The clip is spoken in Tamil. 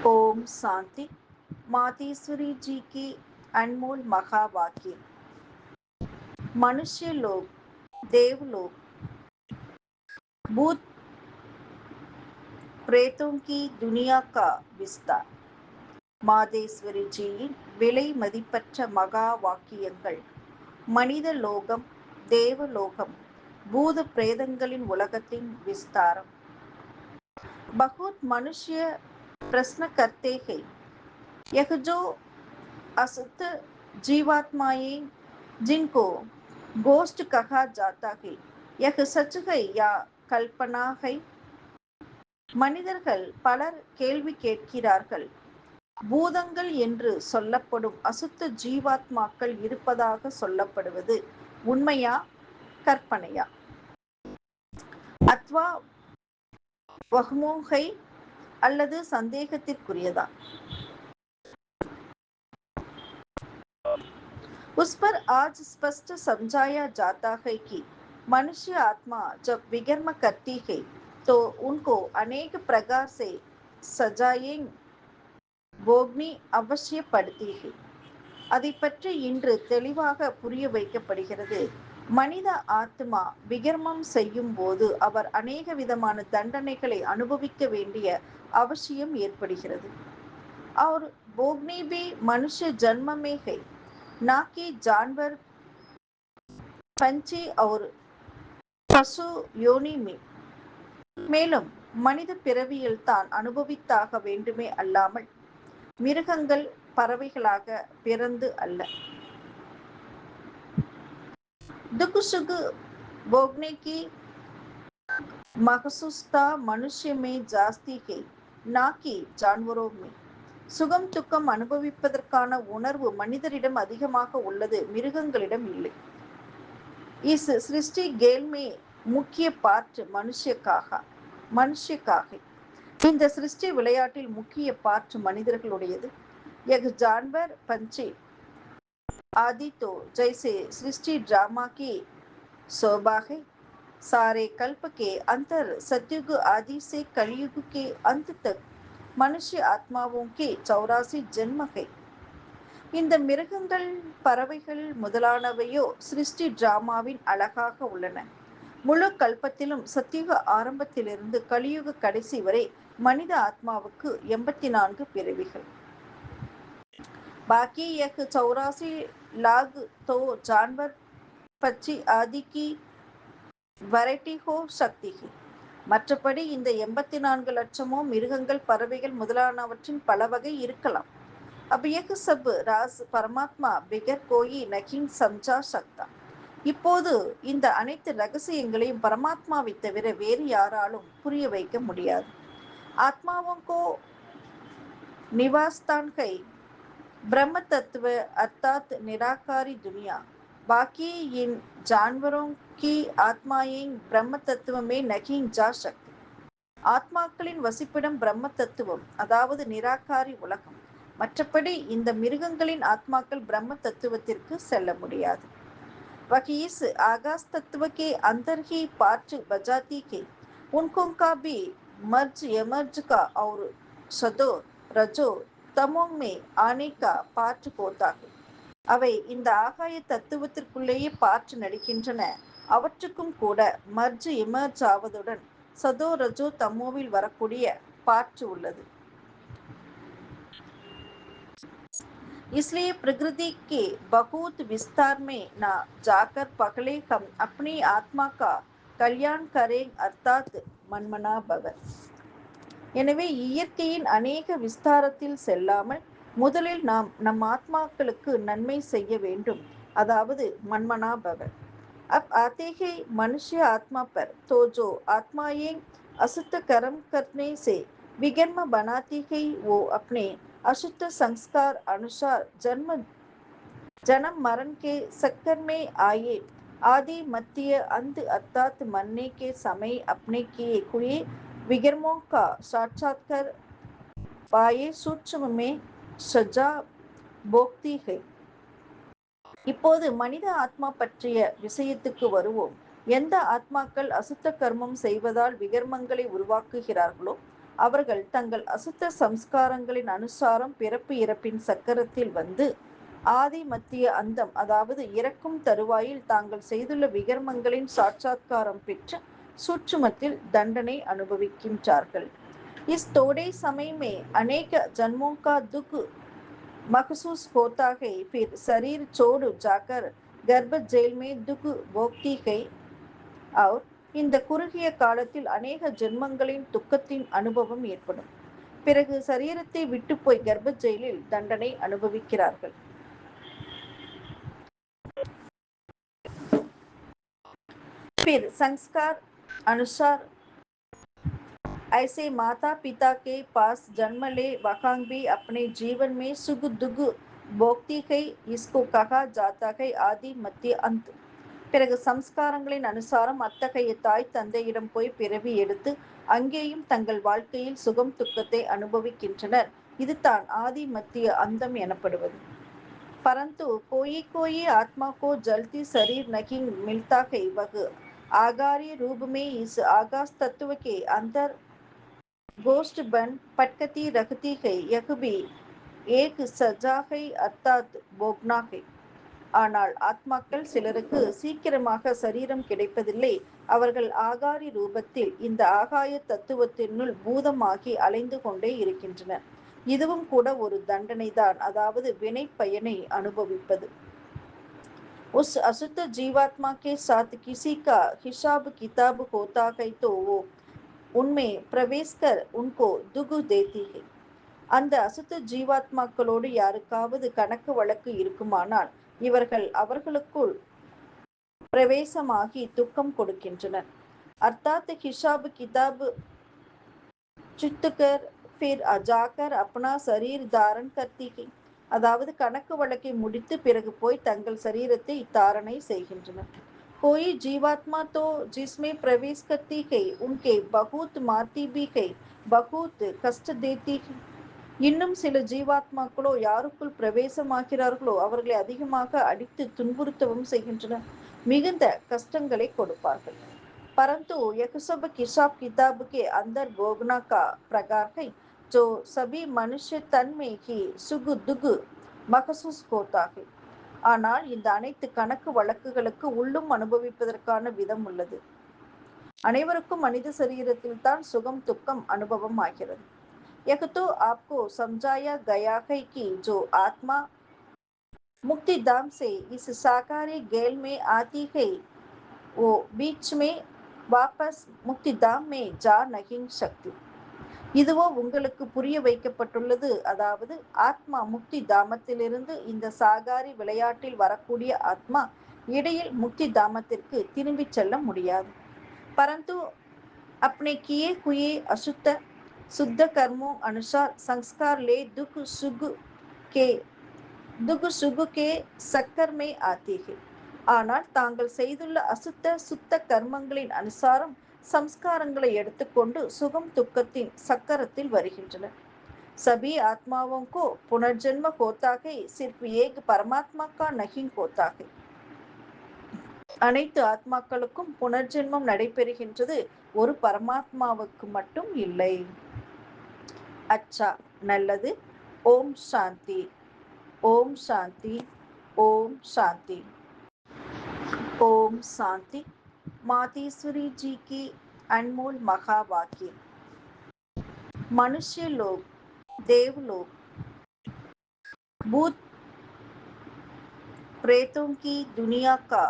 ओम शांति। मातेश्वरी जी की अनमोल महावाक्य। मनुष्य लोग, देवलोक, भूत प्रेतों की दुनिया का विस्तार। மாதேஸ்வரி ஜியின் விலை மதிப்பற்ற மகா வாக்கியங்கள். மனித லோகம், தேவலோகம், பூத பிரேதங்களின் உலகத்தின் விஸ்தாரம். बहुत मनुष्य प्रश्न करते हैं, यह जो असत जीवात्माएं जिनको गोष्ट कहा जाता है, यह सच है या कल्पना है? மனிதர்கள் பலர் கேள்வி கேட்கிறார்கள், பூதங்கள் என்று சொல்லப்படும் அசுத்த ஜீவாத்மாக்கள் இருப்பதாக சொல்லப்படுவது உண்மையா, கற்பனையா? அத்வா வஹ்மோகை அல்லது சந்தேகத்திற்குரியதா? उस पर आज स्पष्ट समझाया जाता है कि मनुष्य आत्मा जब विकर्म करती है तो उनको अनेक प्रकार से सजाएं भोगनी अवश्य पड़ती है. அதை பற்றி இன்று தெளிவாக புரிய வைக்கப்படுகிறது. மனித ஆத்மா விகர்மம் செய்யும் போது அவர் அநேக விதமான தண்டனைகளை அனுபவிக்க வேண்டிய அவசியம் ஏற்படுகிறது. और भोगनी भी मनुष्य जन्म में है, ना कि जानवर, पंछी और பசு யோனி में. மேலும் மனித பிறவியில் தான் அனுபவித்தாக வேண்டுமே அல்லாமல் மிருகங்கள், பறவைகளாக பிறந்து அல்ல. दुख सुख भोगने की महसूसता मनुष्य में जास्ती है, ना कि जानवरों में. சுகம் துக்கம் அனுபவிப்பதற்கான உணர்வு மனிதரிடம் அதிகமாக உள்ளது, மிருகங்களிடம் இல்லை. इस सृष्टि खेल में मुख्य पार्ट மனுஷக்காக. இந்த சிருஷ்டி விளையாட்டில் முக்கிய பார்ட் மனிதர்களுடையது. यह जानवर, पंछी आदि तो जैसे सृष्टि ड्रामा की शोभा है, सारे कल्प के अंतर सतयुग आदि से कलयुग के अंत तक मनुष्य आत्माओं के 84 जन्म है. இந்த மிருகங்கள், பறவைகள் முதலானவையோ சிருஷ்டி டிராமாவின் அழகாக உள்ளன. முழு கல்பத்திலும் சத்தியுக ஆரம்பத்திலிருந்து கலியுக கடைசி வரை மனித ஆத்மாவுக்கு 84 பிறவிகள். बाकी यह 84 लाख तो जानवर, पक्षी आदि की वैरायटी हो सकती है. மற்றபடி இந்த 84 லட்சமோ மிருகங்கள், பறவைகள் முதலானவற்றின் பல வகை இருக்கலாம். अब यह सब राज परमात्मा बिगर कोई नहीं समझा सकता. இப்போது இந்த அனைத்து ரகசியங்களையும் பரமாத்மாவை தவிர வேறு யாராலும் புரிய வைக்க முடியாது. आत्माओं को निवासस्थान है ब्रह्म तत्व अर्थात निराकारी दुनिया. बाकी इन जानवरों की आत्माएं ब्रह्म तत्व में नहीं जा सकती. ஆத்மாக்களின் வசிப்பிடம் பிரம்ம தத்துவம், அதாவது நிராகாரி உலகம். மற்றபடி இந்த மிருகங்களின் ஆத்மாக்கள் பிரம்ம தத்துவத்திற்கு செல்ல முடியாது. वही इस आकाश तत्व के अंदर ही पार्ट बजाती के उनको का भी मर्ज यमर्ज का और सदो रजो तमो में आने का पार्ट होता है. அவை இந்த ஆகாய தத்துவத்திற்குள்ளேயே பார்ட் நடிக்கின்றன. அவற்றுக்கும் கூட மர்ஜ் எமர்ஜ் ஆவதுடன் சதோ ரஜோ தமோவில் வரக்கூடிய பார்ட் உள்ளது. इसलिए प्रकृति के बहुत विस्तार में न जाकर पहले हम अपनी आत्मा का कल्याण करें अर्थात मन्मना भव. எனவே இயற்கையின் அநேக விஸ்தாரத்தில் செல்லாமல் முதலில் நாம் நம் ஆத்மாக்களுக்கு நன்மை செய்ய வேண்டும், அதாவது மன்மனா பவ. अब आते हैं मनुष्य आत्मा पर, तो जो आत्माएं असुत कर्म करने से विकर्म बनाती है वो अपने अशुद्ध संस्कार अनुसार जन्म मरण के चक्कर में आए आदि मध्य अंत अर्थात मरने के समय अपने किए हुए विकर्मों का साक्षात्कार पाए सूक्ष्म में सजा भोगती है. இப்போது மனித ஆத்மா பற்றிய விஷயத்துக்கு வருவோம். எந்த ஆத்மாக்கள் அசுத்த கர்மம் செய்வதால் விகர்மங்களை உருவாக்குகிறார்களோ அவர்கள் தங்கள் அசுத்த சம்ஸ்காரங்களின் அனுசாரம் பிறப்பு இறப்பின் சக்கரத்தில் வந்து ஆதி மத்திய அந்தம், அதாவது இறக்கும் தருவாயில் தாங்கள் செய்துள்ள விகர்மங்களின் சாட்சாத்காரம் பெற்று சூட்சுமத்தில் தண்டனை अनुभविக்கின்றார்கள். इस थोड़े समय में अनेक जन्मों का दुख महसूस होता है, फिर शरीर छोड़ जाकर गर्भ जेल में दुख भोगती है और இந்த குறுகிய காலத்தில் அநேக ஜென்மங்களின் துக்கத்தின் அனுபவம் ஏற்படும். பிறகு சரீரத்தை விட்டு போய் கர்ப்ப ஜெயிலில் தண்டனை அனுபவிக்கிறார்கள். फिर संस्कार अनुसार ऐसे माता पिता के पास जन्म ले वहाँ भी अपने जीवन में सुख दुख भोगती है, इसको कहा जाता है आदि मध्य अंत. பிறகு சம்ஸ்காரங்களின் அனுசாரம் அத்தகைய தாய் தந்தையிடம் போய் பிறவி எடுத்து அங்கேயும் தங்கள் வாழ்க்கையில் சுகம் துக்கத்தை அனுபவிக்கின்றனர். இது தான் ஆதி மத்திய அந்தம் எனப்படுவது. परंतु कोई कोई आत्मा को जलती शरीर नहीं मिलता है, वह आगार्य रूप में इस आकाश तत्व के अंदर गोष्ठ बन पटकती रखती है. यह भी एक सजा है, अर्थात भोगना है. ஆனால் ஆத்மாக்கள் சிலருக்கு சீக்கிரமாக சரீரம் கிடைப்பதில்லை. அவர்கள் ஆகாரி ரூபத்தில் இந்த ஆகாய தத்துவத்தினுள் பூதமாகி அலைந்து கொண்டே இருக்கின்றனர். இதுவும் கூட ஒரு தண்டனைதான், அதாவது வினை பயனை அனுபவிப்பது. उस अशुद्ध जीवात्मा के साथ किसी का हिसाब किताब होता है तो वो उनमें प्रवेश कर उनको दुख देती है. அந்த அசுத்த ஜீவாத்மாக்களோடு யாருக்காவது கணக்கு வழக்கு இருக்குமானால் இவர்கள் அவர்களுக்குள் பிரவேசமாகி துக்கம் கொடுக்கின்றனர். अर्थात हिसाब किताब चुककर फिर जाकर अपना शरीर धारण करती है. அதாவது கணக்கு வழக்கை முடித்து பிறகு போய் தங்கள் சரீரத்தை தாரணை செய்கின்றனர். कोई जीवात्मा तो जिसमें प्रवेश करती है उनके बहुत मारती भी है, बहुत कष्ट देती है. இன்னும் சில ஜீவாத்மாக்களோ யாருக்குள் பிரவேசமாகிறார்களோ அவர்களை அதிகமாக அடித்து துன்புறுத்தவும் செய்கின்றனர், மிகுந்த கஷ்டங்களை கொடுப்பார்கள். परंतु यह सब हिसाब किताब के अंदर भोगना का प्रकार है, जो सभी मनुष्य तन में ही सुख दुख महसूस होता है. ஆனால் இந்த அனைத்து கணக்கு வழக்குகளுக்கு உள்ளும் அனுபவிப்பதற்கான விதம் உள்ளது. அனைவருக்கும் மனித சரீரத்தில் தான் சுகம் துக்கம் அனுபவம் ஆகிறது. यह तो आपको समझाया गया है कि जो आत्मा मुक्ति धाम से इस साकारी गेल में आती है वो बीच में वापस मुक्ति धाम में जा नहीं सकती. இதுவோ உங்களுக்கு புரிய வைக்கப்பட்டுள்ளது. அதாவது ஆத்மா முக்தி தாமத்திலிருந்து இந்த சாகாரி விளையாட்டில் வரக்கூடிய ஆத்மா இடையில் முக்தி தாமத்திற்கு திரும்பி செல்ல முடியாது. परंतु अपने किए हुए अशुद्ध शुद्ध कर्मों अनुसार संस्कार ले दुख सुख के சக்கர் में आती है. ஆனால் தாங்கள் செய்துள்ள அசுத்த சுத்த கர்மங்களின் அனுசாரம் சம்ஸ்காரங்களை எடுத்துக்கொண்டு சுகம் துக்கத்தின் சக்கரத்தில் வருகின்றனர். सभी आत्माओं को पुनर्जन्म होता है, सिर्फ एक परमात्मा का नहीं होता है. அனைத்து ஆத்மாக்களுக்கும் புனர்ஜென்மம் நடைபெறுகின்றது, ஒரு பரமாத்மாவுக்கு மட்டும் இல்லை. அச்சா, நல்லது. ஓம் சாந்தி. ஓம் சாந்தி. ஓம் சாந்தி. ओम शांति. मातेश्वरी जी की अनमोल महावाक्य. मनुष्य लोग, देवलोक, भूत प्रेतों की दुनिया का